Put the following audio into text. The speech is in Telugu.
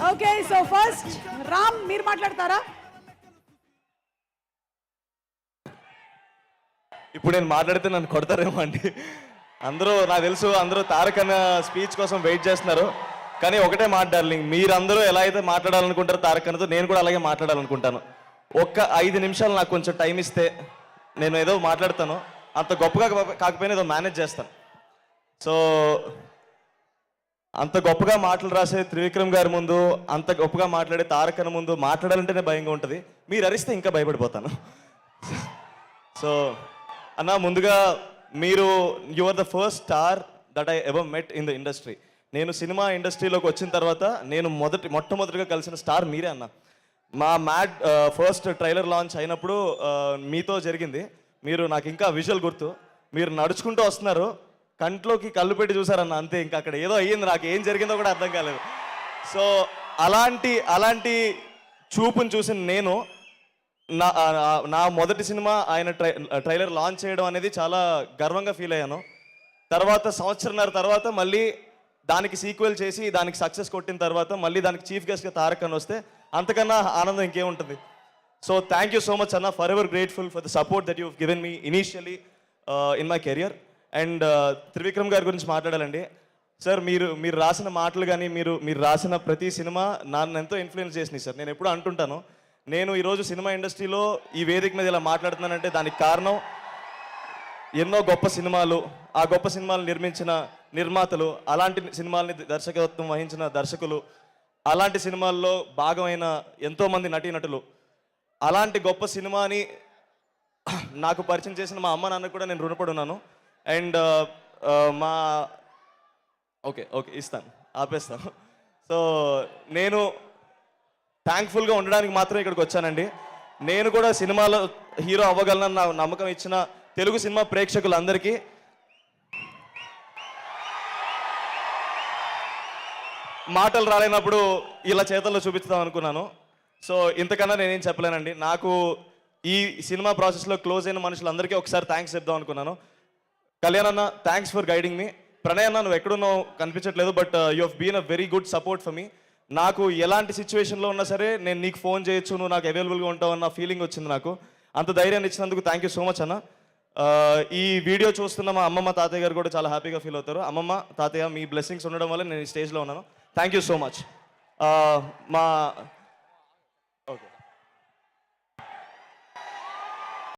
ఓకే, సో ఫస్ట్ రామ్ మీరు మాట్లాడతారా? ఇప్పుడు నేను మాట్లాడితే నన్ను కొడతారేమో అండి. అందరూ నాకు తెలుసు, అందరూ తారక్ అన్న స్పీచ్ కోసం వెయిట్ చేస్తున్నారు. కానీ ఒకటే మాట డార్లింగ్, మీరందరూ ఎలా అయితే మాట్లాడాలనుకుంటారో తారక్ అన్నతో నేను కూడా అలాగే మాట్లాడాలనుకుంటాను. ఒక్క 5 నిమిషాలు నాకు కొంచెం టైం ఇస్తే నేను ఏదో మాట్లాడతాను. అంత గొప్పగా కాకపోయినా ఏదో మేనేజ్ చేస్తాను. సో అంత గొప్పగా మాటలు రాసే త్రివిక్రమ్ గారి ముందు, అంత గొప్పగా మాట్లాడే తారక్ అన్న ముందు మాట్లాడాలంటేనే భయంగా ఉంటుంది. మీరు అరిస్తే ఇంకా భయపడిపోతాను. సో అన్న, ముందుగా మీరు are the first star that I ever met in the industry. నేను సినిమా ఇండస్ట్రీలోకి వచ్చిన తర్వాత నేను మొట్టమొదటిగా కలిసిన స్టార్ మీరే అన్న. మా మ్యాడ్ ఫస్ట్ ట్రైలర్ లాంచ్ అయినప్పుడు మీతో జరిగింది. మీరు నాకు ఇంకా విజువల్ గుర్తు. మీరు నడుచుకుంటూ వస్తున్నారు, కంట్లోకి కళ్ళు పెట్టి చూసారన్న, అంతే. ఇంకా అక్కడ ఏదో అయ్యింది, నాకు ఏం జరిగిందో కూడా అర్థం కాలేదు. సో అలాంటి చూపుని చూసిన నేను నా మొదటి సినిమా ఆయన ట్రైలర్ లాంచ్ చేయడం అనేది చాలా గర్వంగా ఫీల్ అయ్యాను. తర్వాత సంవత్సరంన్నర తర్వాత మళ్ళీ దానికి సీక్వెల్ చేసి దానికి సక్సెస్ కొట్టిన తర్వాత మళ్ళీ దానికి చీఫ్ గెస్ట్గా తారక్ అన్న వస్తే అంతకన్నా ఆనందం ఇంకేముంటుంది. So thank you so much అన్న, forever grateful for the support that you given me initially in my career. And Trivikram గారి గురించి మాట్లాడాలండి. సార్, మీరు రాసిన మాటలు కానీ మీరు రాసిన ప్రతి సినిమా నన్ను ఎంతో ఇన్ఫ్లుయెన్స్ చేసినాయి సార్. నేను ఎప్పుడూ అంటుంటాను, నేను ఈరోజు సినిమా ఇండస్ట్రీలో ఈ వేదిక మీద ఇలా మాట్లాడుతున్నానంటే దానికి కారణం ఎన్నో గొప్ప సినిమాలు, ఆ గొప్ప సినిమాలు నిర్మించిన నిర్మాతలు, అలాంటి సినిమాల్ని దర్శకత్వం వహించిన దర్శకులు, అలాంటి సినిమాల్లో భాగమైన ఎంతోమంది నటీనటులు, అలాంటి గొప్ప సినిమాని నాకు పరిచయం చేసిన మా అమ్మ నాన్నకు కూడా నేను రుణపడి ఉన్నాను. అండ్ మా ఓకే ఇస్తాను, ఆపేస్తాను. సో నేను థ్యాంక్ఫుల్గా ఉండడానికి మాత్రం ఇక్కడికి వచ్చానండి. నేను కూడా సినిమాలో హీరో అవ్వగలనని నా నమ్మకం ఇచ్చిన తెలుగు సినిమా ప్రేక్షకులందరికీ మాటలు రాలేనప్పుడు ఇలా చేతల్లో చూపిస్తాం అనుకున్నాను. సో ఇంతకన్నా నేనేం చెప్పలేనండి. నాకు ఈ సినిమా ప్రాసెస్లో క్లోజ్ అయిన మనుషులందరికీ ఒకసారి థ్యాంక్స్ చెప్దాం అనుకున్నాను. కళ్యాణ్ అన్న, thanks for guiding me. Pranay అన్న, నువ్వు ఎక్కడున్నావు కనిపించట్లేదు, but you have been a very good support for me. నాకు ఎలాంటి సిచ్యువేషన్లో ఉన్నా సరే నేను నీకు ఫోన్ చేయొచ్చు, నువ్వు నాకు అవైలబుల్గా ఉంటావు అన్న ఫీలింగ్ వచ్చింది నాకు. అంత ధైర్యాన్ని ఇచ్చినందుకు థ్యాంక్ యూ సో మచ్ అన్న. ఈ వీడియో చూస్తున్న మా అమ్మమ్మ తాతయ్య గారు కూడా చాలా హ్యాపీగా ఫీల్ అవుతారు. అమ్మమ్మ, తాతయ్య, మీ బ్లెస్సింగ్స్ ఉండడం వల్ల నేను ఈ స్టేజ్లో ఉన్నాను. Thank you so much. మా